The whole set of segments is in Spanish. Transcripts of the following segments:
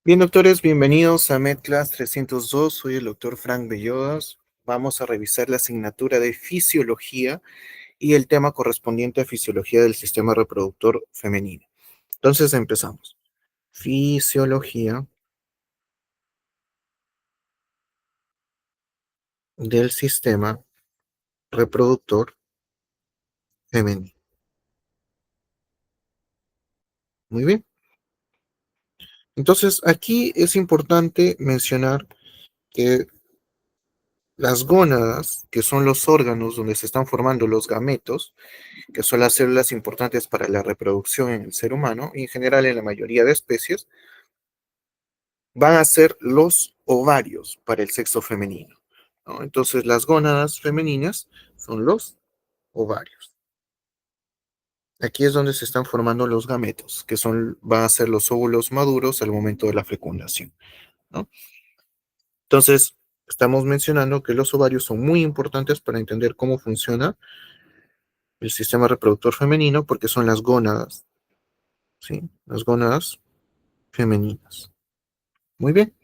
Bien, doctores, bienvenidos a MedClass 302. Soy el doctor Frank Bellodas. Vamos a revisar la asignatura de fisiología y el tema correspondiente a fisiología del sistema reproductor femenino. Entonces empezamos. Fisiología del sistema reproductor femenino. Muy bien. Entonces, aquí es importante mencionar que las gónadas, que son los órganos donde se están formando los gametos, que son las células importantes para la reproducción en el ser humano y en general en la mayoría de especies, van a ser los ovarios para el sexo femenino, ¿no? Entonces, las gónadas femeninas son los ovarios. Aquí es donde se están formando los gametos, que van a ser los óvulos maduros al momento de la fecundación, ¿no? Entonces, estamos mencionando que los ovarios son muy importantes para entender cómo funciona el sistema reproductor femenino, porque son las gónadas, ¿sí? Las gónadas femeninas. Muy bien.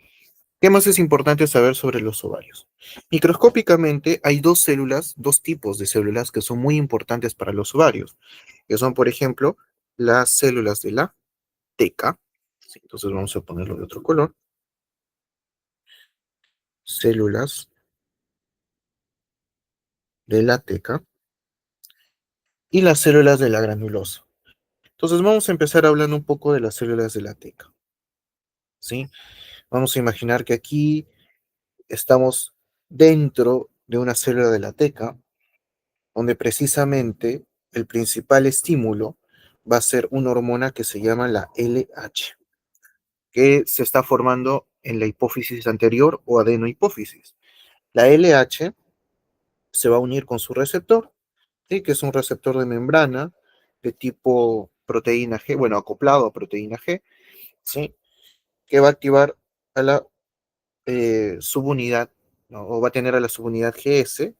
¿Qué más es importante saber sobre los ovarios? Microscópicamente hay dos células, dos tipos de células que son muy importantes para los ovarios, que son, por ejemplo, las células de la teca. Sí, entonces vamos a ponerlo de otro color. Células de la teca y las células de la granulosa. Entonces vamos a empezar hablando un poco de las células de la teca. ¿Sí? Vamos a imaginar que aquí estamos dentro de una célula de la teca donde precisamente el principal estímulo va a ser una hormona que se llama la LH, que se está formando en la hipófisis anterior o adenohipófisis. La LH se va a unir con su receptor, ¿sí? Que es un receptor de membrana de tipo proteína G, bueno, acoplado a proteína G, ¿sí? Que va a activar a la subunidad, ¿no? O va a tener a la subunidad GS,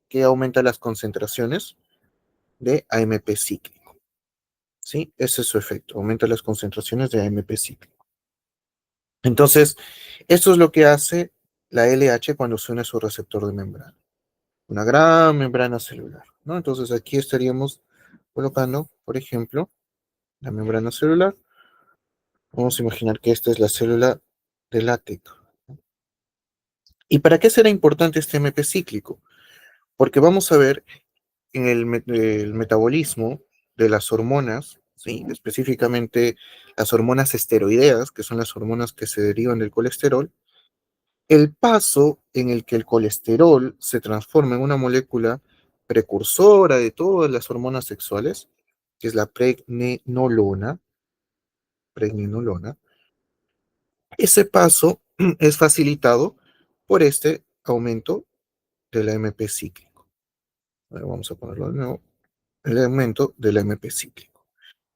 que aumenta las concentraciones de AMP cíclico. ¿Sí? Ese es su efecto, aumenta las concentraciones de AMP cíclico. Entonces, esto es lo que hace la LH cuando se une a su receptor de membrana. Una gran membrana celular, ¿no? Entonces, aquí estaríamos colocando, por ejemplo, la membrana celular. Vamos a imaginar que esta es la célula de látex. ¿Y para qué será importante este AMP cíclico? Porque vamos a ver en el metabolismo de las hormonas, ¿sí? Específicamente las hormonas esteroideas, que son las hormonas que se derivan del colesterol, el paso en el que el colesterol se transforma en una molécula precursora de todas las hormonas sexuales, que es la pregnenolona, ese paso es facilitado por este aumento del AMP cíclico. Ahora vamos a ponerlo de nuevo, el aumento del AMP cíclico.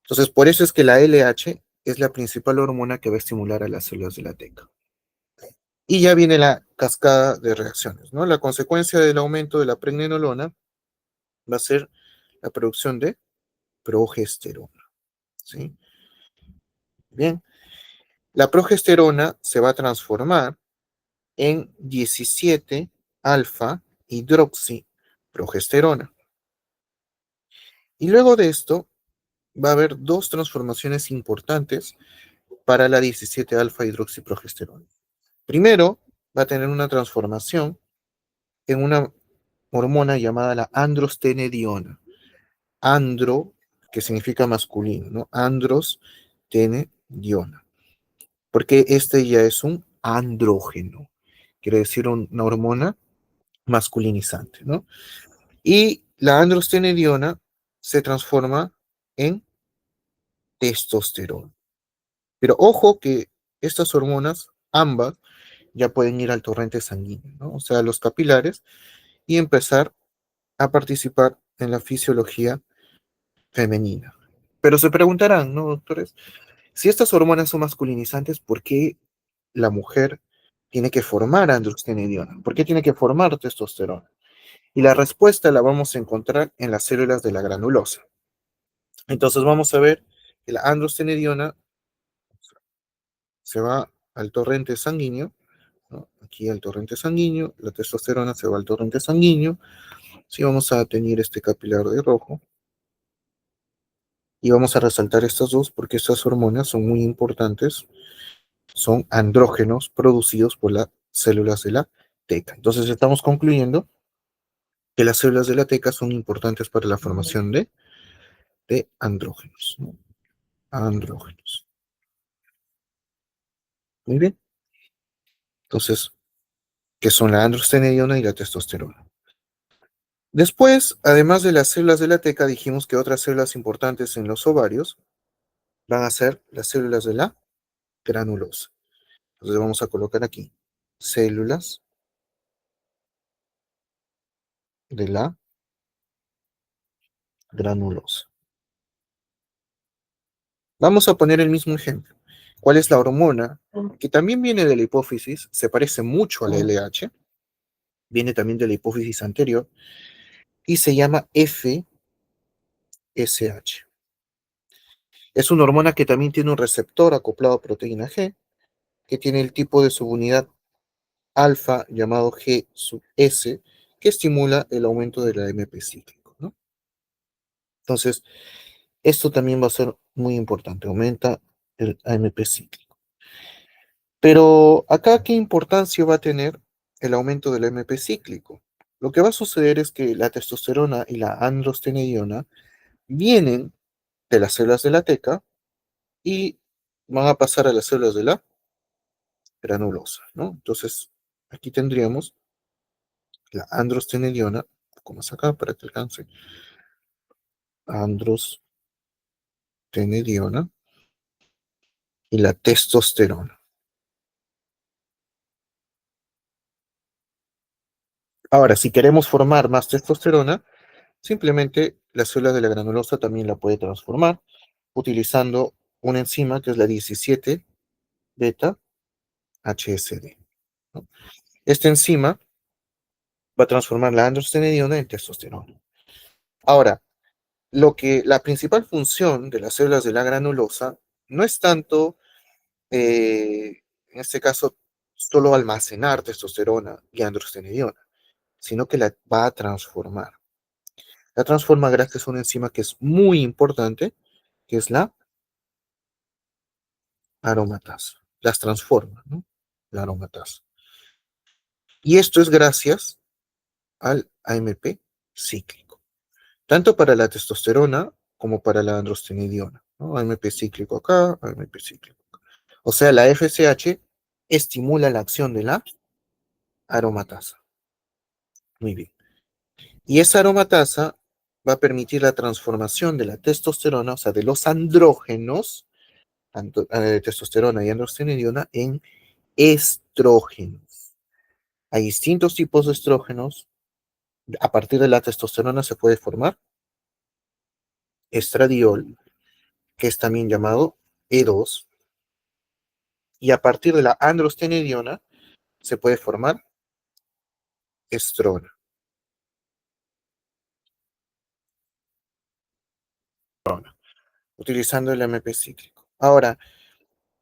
Entonces, por eso es que la LH es la principal hormona que va a estimular a las células de la teca. Y ya viene la cascada de reacciones, ¿no? La consecuencia del aumento de la pregnenolona va a ser la producción de progesterona, ¿sí? Bien, la progesterona se va a transformar en 17 alfa hidroxiprogesterona. Y luego de esto va a haber dos transformaciones importantes para la 17 alfa hidroxiprogesterona. Primero, va a tener una transformación en una hormona llamada la androstenediona. Andro, que significa masculino, ¿no? Androstenediona. Porque este ya es un andrógeno, quiere decir una hormona masculinizante, ¿no? Y la androstenediona se transforma en testosterona. Pero ojo que estas hormonas, ambas, ya pueden ir al torrente sanguíneo, ¿no? O sea, a los capilares, y empezar a participar en la fisiología femenina. Pero se preguntarán, ¿no, doctores? Si estas hormonas son masculinizantes, ¿por qué la mujer tiene que formar androstenediona? ¿Por qué tiene que formar testosterona? Y la respuesta la vamos a encontrar en las células de la granulosa. Entonces vamos a ver que la androstenediona se va al torrente sanguíneo, ¿no? Aquí al torrente sanguíneo, la testosterona se va al torrente sanguíneo, sí vamos a teñir este capilar de rojo, y vamos a resaltar estas dos porque estas hormonas son muy importantes, son andrógenos producidos por las células de la teca. Entonces estamos concluyendo que las células de la teca son importantes para la formación de andrógenos, ¿no? Andrógenos. Muy bien. Entonces, ¿qué son la androstenediona y la testosterona? Después, además de las células de la teca, dijimos que otras células importantes en los ovarios van a ser las células de la granulosa. Entonces vamos a colocar aquí células de la granulosa. Vamos a poner el mismo ejemplo. ¿Cuál es la hormona? Que también viene de la hipófisis, se parece mucho a la LH, viene también de la hipófisis anterior, y se llama FSH. Es una hormona que también tiene un receptor acoplado a proteína G, que tiene el tipo de subunidad alfa llamado G sub S, que estimula el aumento del AMP cíclico, ¿no? Entonces, esto también va a ser muy importante, aumenta el AMP cíclico. Pero acá, ¿qué importancia va a tener el aumento del AMP cíclico? Lo que va a suceder es que la testosterona y la androstenediona vienen de las células de la teca y van a pasar a las células de la granulosa, ¿no? Entonces, aquí tendríamos la androstenediona, un poco más acá para que alcance, androstenediona y la testosterona. Ahora, si queremos formar más testosterona, simplemente la célula de la granulosa también la puede transformar utilizando una enzima que es la 17 beta HSD, ¿no? Esta enzima va a transformar la androstenediona en testosterona. Ahora, la principal función de las células de la granulosa no es tanto, en este caso, solo almacenar testosterona y androstenediona, sino que la va a transformar. La transforma gracias a una enzima que es muy importante, que es la aromatasa. Las transforma, ¿no? La aromatasa. Y esto es gracias al AMP cíclico, tanto para la testosterona como para la androstenediona, ¿no? AMP cíclico acá, AMP cíclico acá. O sea, la FSH estimula la acción de la aromatasa. Muy bien. Y esa aromatasa va a permitir la transformación de la testosterona, o sea, de los andrógenos, tanto, testosterona y androstenediona, en estrógenos. Hay distintos tipos de estrógenos. A partir de la testosterona se puede formar estradiol, que es también llamado E2, y a partir de la androstenediona se puede formar estrona, utilizando el AMP cíclico. Ahora,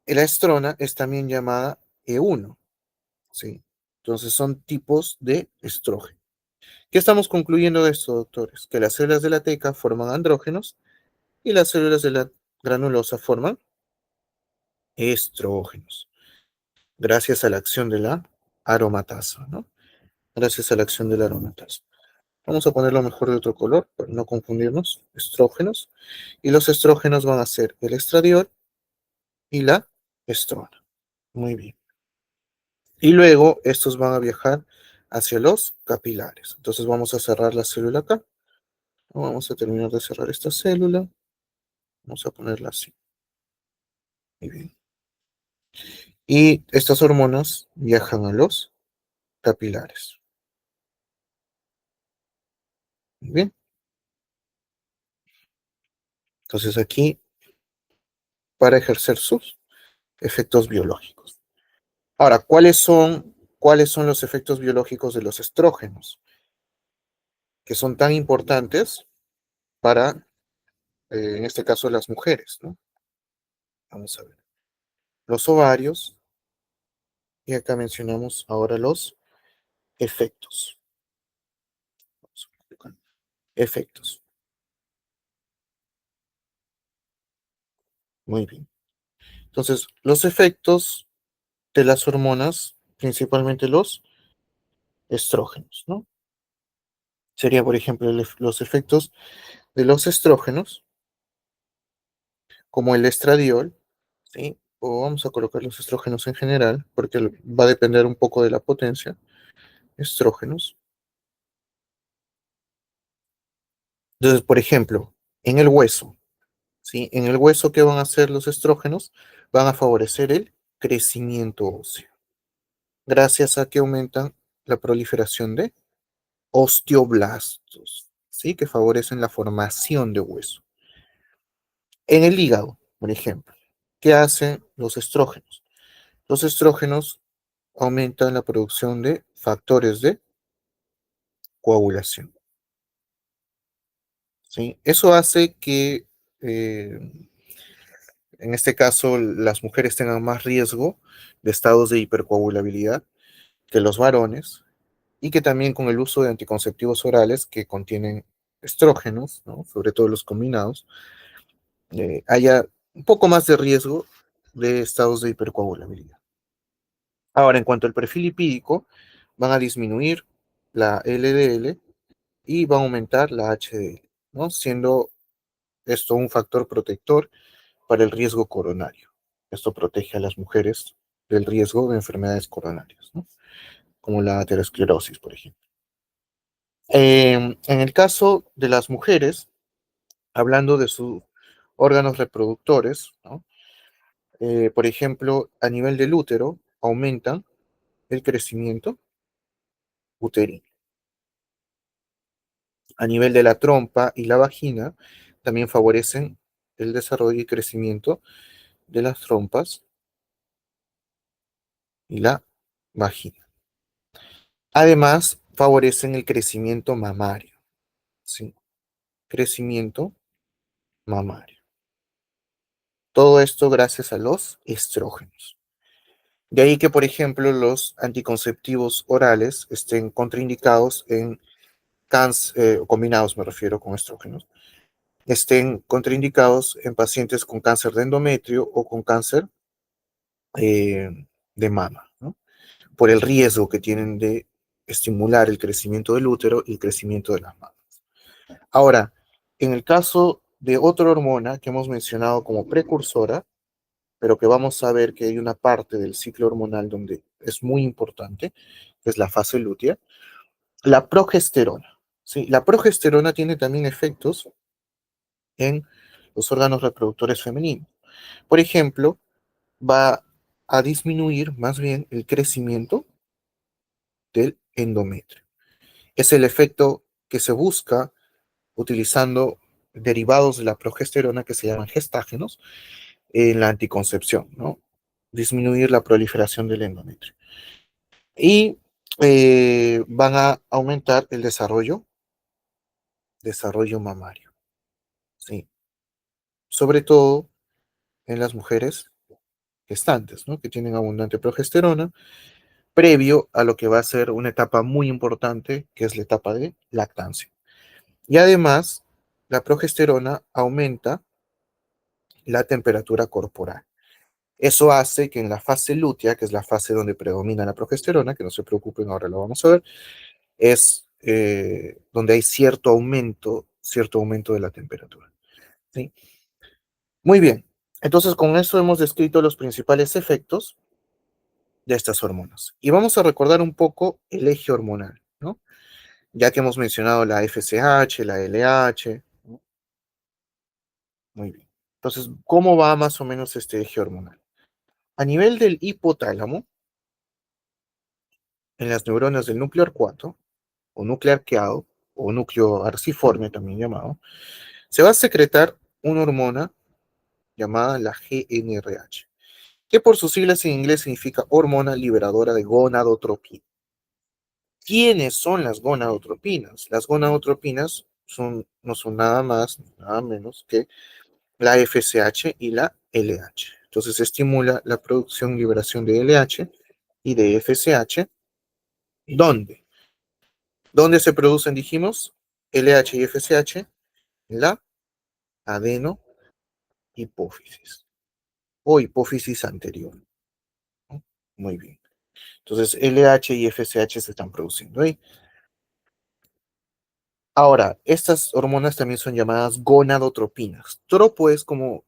la estrona es también llamada E1, ¿sí? Entonces son tipos de estrógeno. ¿Qué estamos concluyendo de esto, doctores? Que las células de la teca forman andrógenos y las células de la granulosa forman estrógenos, gracias a la acción de la aromatasa, ¿no? Gracias a la acción de la aromatasa. Vamos a ponerlo mejor de otro color para no confundirnos. Estrógenos. Y los estrógenos van a ser el estradiol y la estrona. Muy bien. Y luego estos van a viajar hacia los capilares. Entonces vamos a cerrar la célula acá. Vamos a terminar de cerrar esta célula. Vamos a ponerla así. Muy bien. Y estas hormonas viajan a los capilares. Muy bien. Entonces aquí para ejercer sus efectos biológicos. Ahora, cuáles son los efectos biológicos de los estrógenos? Que son tan importantes para, en este caso, las mujeres, ¿no? Vamos a ver. Los ovarios Y acá mencionamos ahora los efectos. Vamos a colocar efectos. Muy bien. Entonces, los efectos de las hormonas, principalmente los estrógenos, ¿no? Sería, por ejemplo, los efectos de los estrógenos, como el estradiol, ¿sí? O vamos a colocar los estrógenos en general, porque va a depender un poco de la potencia. Estrógenos. Entonces, por ejemplo, en el hueso, ¿sí? En el hueso, ¿qué van a hacer los estrógenos? Van a favorecer el crecimiento óseo, gracias a que aumentan la proliferación de osteoblastos, ¿sí? Que favorecen la formación de hueso. En el hígado, por ejemplo, ¿qué hacen los estrógenos? Los estrógenos aumentan la producción de factores de coagulación, ¿sí? Eso hace que, en este caso, las mujeres tengan más riesgo de estados de hipercoagulabilidad que los varones, y que también con el uso de anticonceptivos orales que contienen estrógenos, ¿no? Sobre todo los combinados, haya un poco más de riesgo de estados de hipercoagulabilidad. Ahora, en cuanto al perfil lipídico, van a disminuir la LDL y va a aumentar la HDL, ¿no? Siendo esto un factor protector para el riesgo coronario. Esto protege a las mujeres del riesgo de enfermedades coronarias, ¿no? Como la aterosclerosis, por ejemplo. En el caso de las mujeres, hablando de sus órganos reproductores, ¿no? Por ejemplo, a nivel del útero, aumentan el crecimiento uterino. A nivel de la trompa y la vagina, también favorecen el desarrollo y crecimiento de las trompas y la vagina. Además, favorecen el crecimiento mamario, ¿sí? Crecimiento mamario. Todo esto gracias a los estrógenos. De ahí que, por ejemplo, los anticonceptivos orales estén contraindicados en cáncer, combinados me refiero con estrógenos, estén contraindicados en pacientes con cáncer de endometrio o con cáncer de mama, ¿no? Por el riesgo que tienen de estimular el crecimiento del útero y el crecimiento de las mamas. Ahora, en el caso de otra hormona que hemos mencionado como precursora, pero que vamos a ver que hay una parte del ciclo hormonal donde es muy importante, que es la fase lútea, la progesterona. ¿Sí? La progesterona tiene también efectos en los órganos reproductores femeninos. Por ejemplo, va a disminuir más bien el crecimiento del endometrio. Es el efecto que se busca utilizando derivados de la progesterona que se llaman gestágenos en la anticoncepción, ¿no? Disminuir la proliferación del endometrio. Y van a aumentar el desarrollo mamario, ¿sí? Sobre todo en las mujeres gestantes, ¿no? Que tienen abundante progesterona, previo a lo que va a ser una etapa muy importante, que es la etapa de lactancia. Y además, la progesterona aumenta la temperatura corporal. Eso hace que en la fase lútea, que es la fase donde predomina la progesterona, que no se preocupen, ahora lo vamos a ver, es donde hay cierto aumento de la temperatura, ¿sí? Muy bien, entonces con eso hemos descrito los principales efectos de estas hormonas. Y vamos a recordar un poco el eje hormonal, ¿no? Ya que hemos mencionado la FSH, la LH, ¿no? Muy bien. Entonces, ¿cómo va más o menos este eje hormonal? A nivel del hipotálamo, en las neuronas del núcleo arcuato, o núcleo arqueado, o núcleo arciforme también llamado, se va a secretar una hormona llamada la GnRH, que por sus siglas en inglés significa hormona liberadora de gonadotropina. ¿Quiénes son las gonadotropinas? Las gonadotropinas no son nada más, nada menos que la FSH y la LH. Entonces estimula la producción y liberación de LH y de FSH. ¿Dónde? ¿Dónde se producen, dijimos? LH y FSH en la adenohipófisis o hipófisis anterior, ¿no? Muy bien. Entonces, LH y FSH se están produciendo ahí. Ahora, estas hormonas también son llamadas gonadotropinas. Tropo es como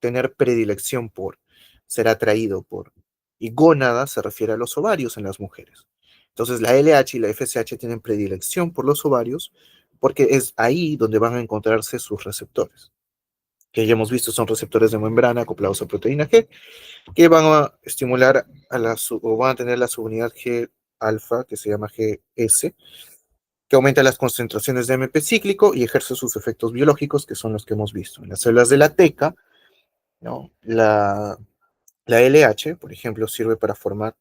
tener predilección por, ser atraído por. Y gónada se refiere a los ovarios en las mujeres. Entonces, la LH y la FSH tienen predilección por los ovarios porque es ahí donde van a encontrarse sus receptores, que ya hemos visto son receptores de membrana acoplados a proteína G, que van a estimular o van a tener la subunidad G alfa, que se llama GS, que aumenta las concentraciones de AMP cíclico y ejerce sus efectos biológicos, que son los que hemos visto. En las células de la teca, ¿no? La LH, por ejemplo, sirve para formar,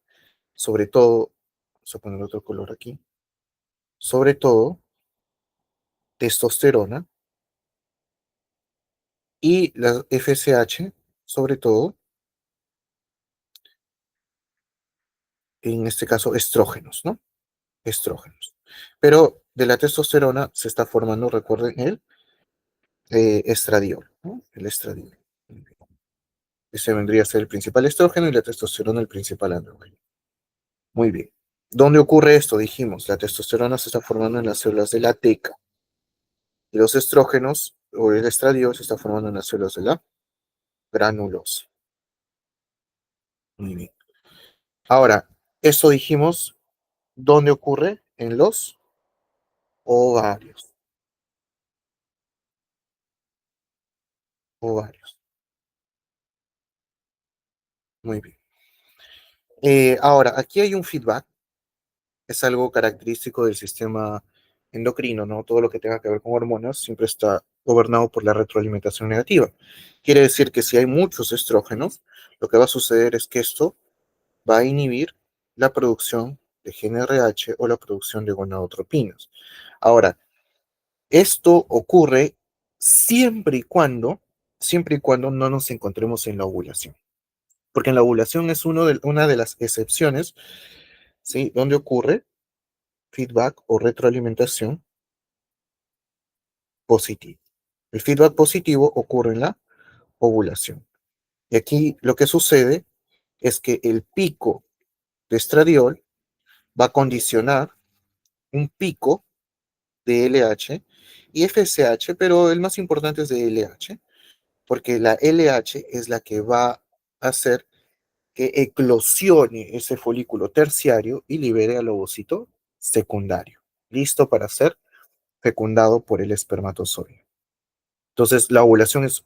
sobre todo, vamos a poner otro color aquí, sobre todo, testosterona, y la FSH, sobre todo, en este caso, estrógenos, ¿no? Estrógenos. Pero de la testosterona se está formando, recuerden, el estradiol, ¿no? El estradiol. Ese vendría a ser el principal estrógeno y la testosterona el principal andrógeno. Muy bien. ¿Dónde ocurre esto? Dijimos, la testosterona se está formando en las células de la teca y los estrógenos o el estradiol se está formando en las células de la granulosa. Muy bien. Ahora, esto dijimos, ¿dónde ocurre? En los ovarios. Ovarios. Muy bien. Ahora, aquí hay un feedback, es algo característico del sistema endocrino, ¿no? Todo lo que tenga que ver con hormonas siempre está gobernado por la retroalimentación negativa. Quiere decir que si hay muchos estrógenos, lo que va a suceder es que esto va a inhibir la producción de GnRH o la producción de gonadotropinas. Ahora, esto ocurre siempre y cuando no nos encontremos en la ovulación. Porque en la ovulación es una de las excepciones, ¿sí? Donde ocurre feedback o retroalimentación positiva. El feedback positivo ocurre en la ovulación. Y aquí lo que sucede es que el pico de estradiol va a condicionar un pico de LH y FSH, pero el más importante es de LH, porque la LH es la que va a hacer que eclosione ese folículo terciario y libere al ovocito secundario, listo para ser fecundado por el espermatozoide. Entonces, la ovulación es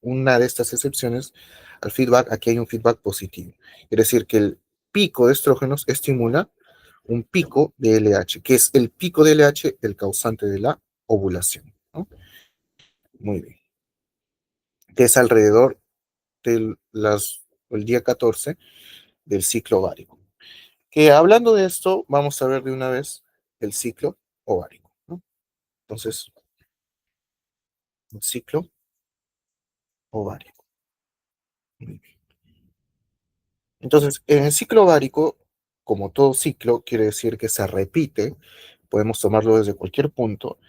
una de estas excepciones al feedback. Aquí hay un feedback positivo. Es decir, que el pico de estrógenos estimula un pico de LH, que es el pico de LH el causante de la ovulación, ¿no? Muy bien. Que es alrededor del el día 14 del ciclo ovárico. Que hablando de esto, vamos a ver de una vez el ciclo ovárico, ¿no? Entonces, el ciclo ovárico. Muy bien. Entonces, en el ciclo ovárico, como todo ciclo, quiere decir que se repite, podemos tomarlo desde cualquier punto,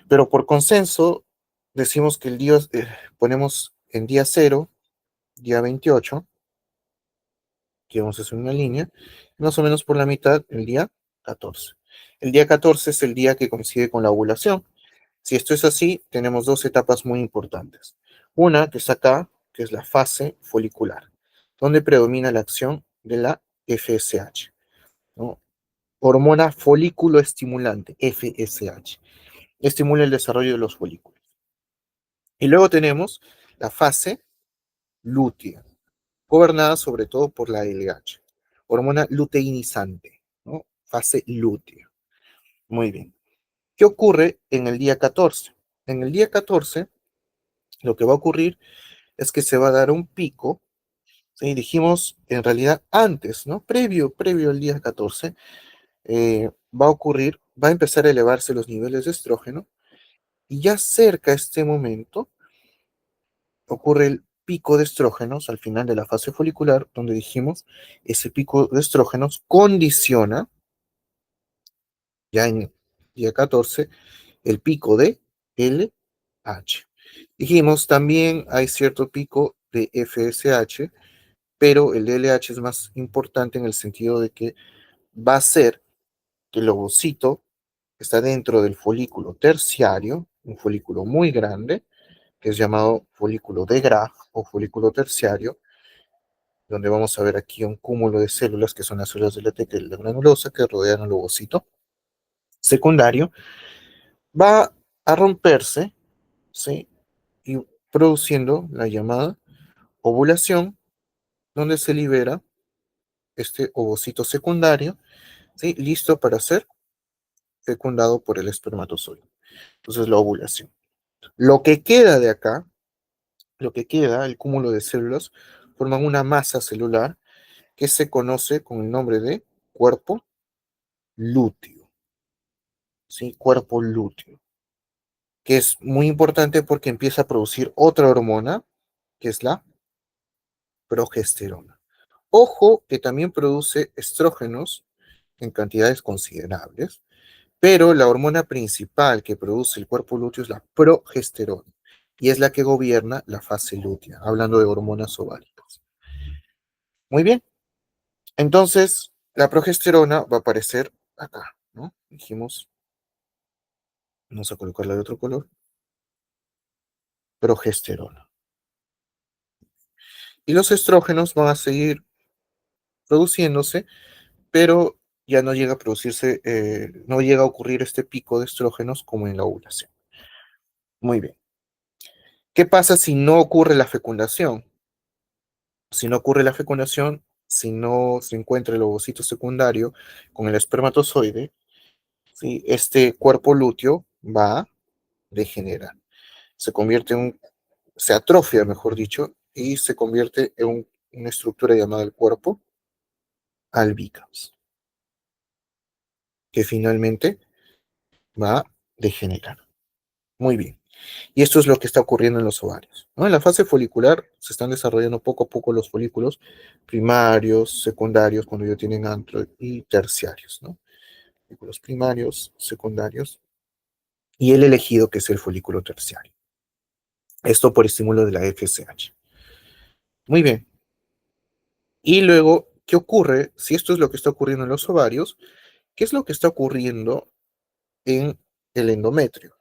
pero por consenso decimos que ponemos en día 0, día 28, que vamos a hacer una línea, más o menos por la mitad el día 14. El día 14 es el día que coincide con la ovulación. Si esto es así, tenemos dos etapas muy importantes. Una que está acá, que es la fase folicular, donde predomina la acción de la FSH, ¿no? Hormona folículo estimulante, FSH. Estimula el desarrollo de los folículos. Y luego tenemos la fase lútea, gobernada sobre todo por la LH, hormona luteinizante, ¿no? Fase lútea. Muy bien. ¿Qué ocurre en el día 14? En el día 14, lo que va a ocurrir es que se va a dar un pico, ¿sí? Dijimos en realidad antes, ¿no? Previo al día 14, va a ocurrir, va a empezar a elevarse los niveles de estrógeno y ya cerca a este momento ocurre el pico de estrógenos al final de la fase folicular, donde dijimos ese pico de estrógenos condiciona, ya en día 14, el pico de LH. Dijimos también hay cierto pico de FSH, pero el LH es más importante en el sentido de que va a ser que el ovocito está dentro del folículo terciario, un folículo muy grande, que es llamado folículo de Graf o folículo terciario, donde vamos a ver aquí un cúmulo de células que son las células de la teca y la granulosa que rodean al ovocito secundario, va a romperse, ¿sí? Y produciendo la llamada ovulación, donde se libera este ovocito secundario, ¿sí? Listo para ser fecundado por el espermatozoide. Entonces, la ovulación. Lo que queda de acá, lo que queda, el cúmulo de células, forman una masa celular que se conoce con el nombre de cuerpo lúteo, ¿sí? Cuerpo lúteo, que es muy importante porque empieza a producir otra hormona, que es la progesterona. Ojo que también produce estrógenos en cantidades considerables, pero la hormona principal que produce el cuerpo lúteo es la progesterona y es la que gobierna la fase lútea, hablando de hormonas ováricas. Muy bien, entonces la progesterona va a aparecer acá, ¿no? Dijimos, vamos a colocarla de otro color, progesterona. Y los estrógenos van a seguir produciéndose, pero ya no llega a producirse, no llega a ocurrir este pico de estrógenos como en la ovulación. Muy bien. ¿Qué pasa si no ocurre la fecundación? Si no ocurre la fecundación, si no se encuentra el ovocito secundario con el espermatozoide, ¿sí? Este cuerpo lúteo va a degenerar. Se convierte en un, se atrofia, mejor dicho, y se convierte en una estructura llamada el cuerpo albicans, que finalmente va a degenerar. Muy bien. Y esto es lo que está ocurriendo en los ovarios, ¿no? En la fase folicular se están desarrollando poco a poco los folículos primarios, secundarios, cuando ya tienen antro, y terciarios, ¿no? Folículos primarios, secundarios, y el elegido que es el folículo terciario. Esto por estímulo de la FSH. Muy bien. Y luego, ¿qué ocurre? Si esto es lo que está ocurriendo en los ovarios, ¿qué es lo que está ocurriendo en el endometrio?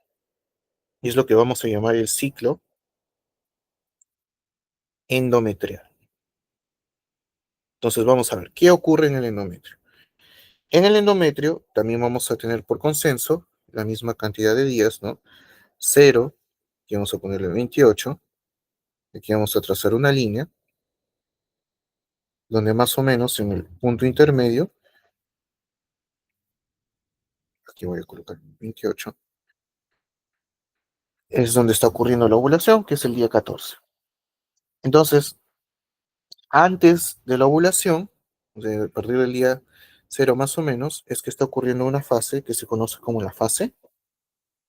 Y es lo que vamos a llamar el ciclo endometrial. Entonces vamos a ver, ¿qué ocurre en el endometrio? En el endometrio también vamos a tener por consenso la misma cantidad de días, ¿no? 0, aquí vamos a ponerle 28, aquí vamos a trazar una línea, donde más o menos en el punto intermedio, aquí voy a colocar 28, es donde está ocurriendo la ovulación, que es el día 14. Entonces, antes de la ovulación, a partir del día 0 más o menos, es que está ocurriendo una fase que se conoce como la fase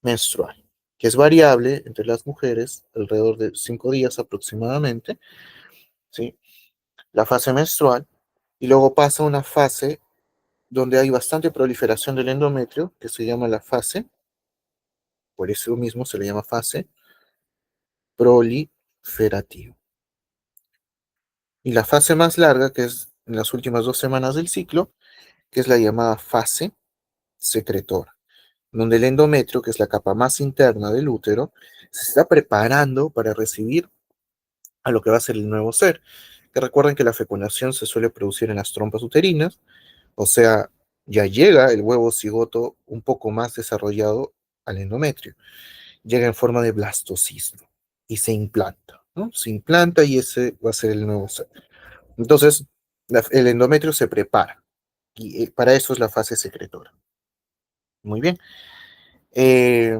menstrual, que es variable entre las mujeres, alrededor de 5 días aproximadamente, ¿sí? La fase menstrual, y luego pasa una fase donde hay bastante proliferación del endometrio, que se llama la fase, por eso mismo se le llama fase proliferativa. Y la fase más larga, que es en las últimas 2 semanas del ciclo, que es la llamada fase secretora, donde el endometrio, que es la capa más interna del útero, se está preparando para recibir a lo que va a ser el nuevo ser. Que recuerden que la fecundación se suele producir en las trompas uterinas, o sea, ya llega el huevo cigoto un poco más desarrollado al endometrio. Llega en forma de blastocisto y se implanta, ¿no? Se implanta y ese va a ser el nuevo ser. Entonces, el endometrio se prepara y para eso es la fase secretora. Muy bien. Eh,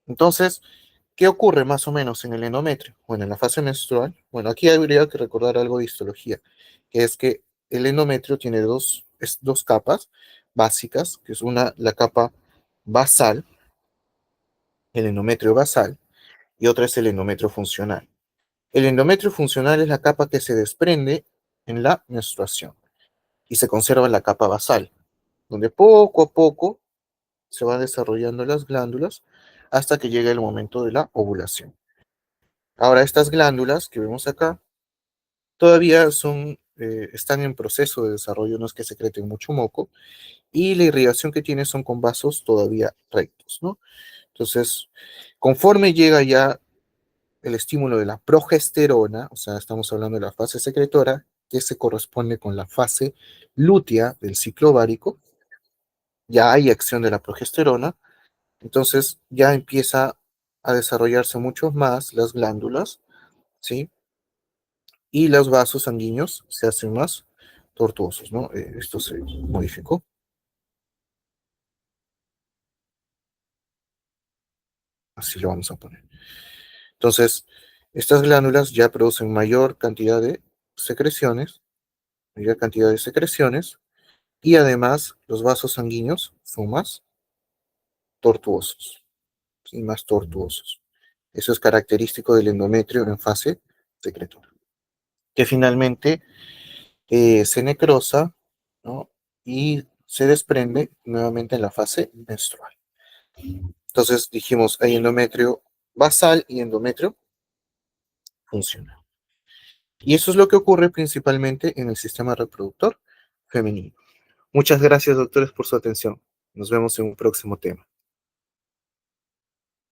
entonces, ¿qué ocurre más o menos en el endometrio? Bueno, en la fase menstrual, bueno, aquí habría que recordar algo de histología, que es que el endometrio tiene dos capas básicas, que es una, la capa basal, el endometrio basal, y otra es el endometrio funcional. El endometrio funcional es la capa que se desprende en la menstruación y se conserva en la capa basal, donde poco a poco se van desarrollando las glándulas hasta que llega el momento de la ovulación. Ahora, estas glándulas que vemos acá todavía están en proceso de desarrollo, no es que secreten mucho moco, y la irrigación que tiene son con vasos todavía rectos, ¿no? Entonces, conforme llega ya el estímulo de la progesterona, o sea, estamos hablando de la fase secretora, que se corresponde con la fase lútea del ciclo ovárico, ya hay acción de la progesterona, entonces ya empieza a desarrollarse mucho más las glándulas, ¿sí? Y los vasos sanguíneos se hacen más tortuosos, ¿no? Esto se modificó, así lo vamos a poner. Entonces, estas glándulas ya producen mayor cantidad de secreciones, y además los vasos sanguíneos son más tortuosos, y más tortuosos. Eso es característico del endometrio en fase secretora, que finalmente se necrosa, ¿no? Y se desprende nuevamente en la fase menstrual. Entonces dijimos, hay endometrio basal y endometrio funcional. Y eso es lo que ocurre principalmente en el sistema reproductor femenino. Muchas gracias, doctores, por su atención. Nos vemos en un próximo tema.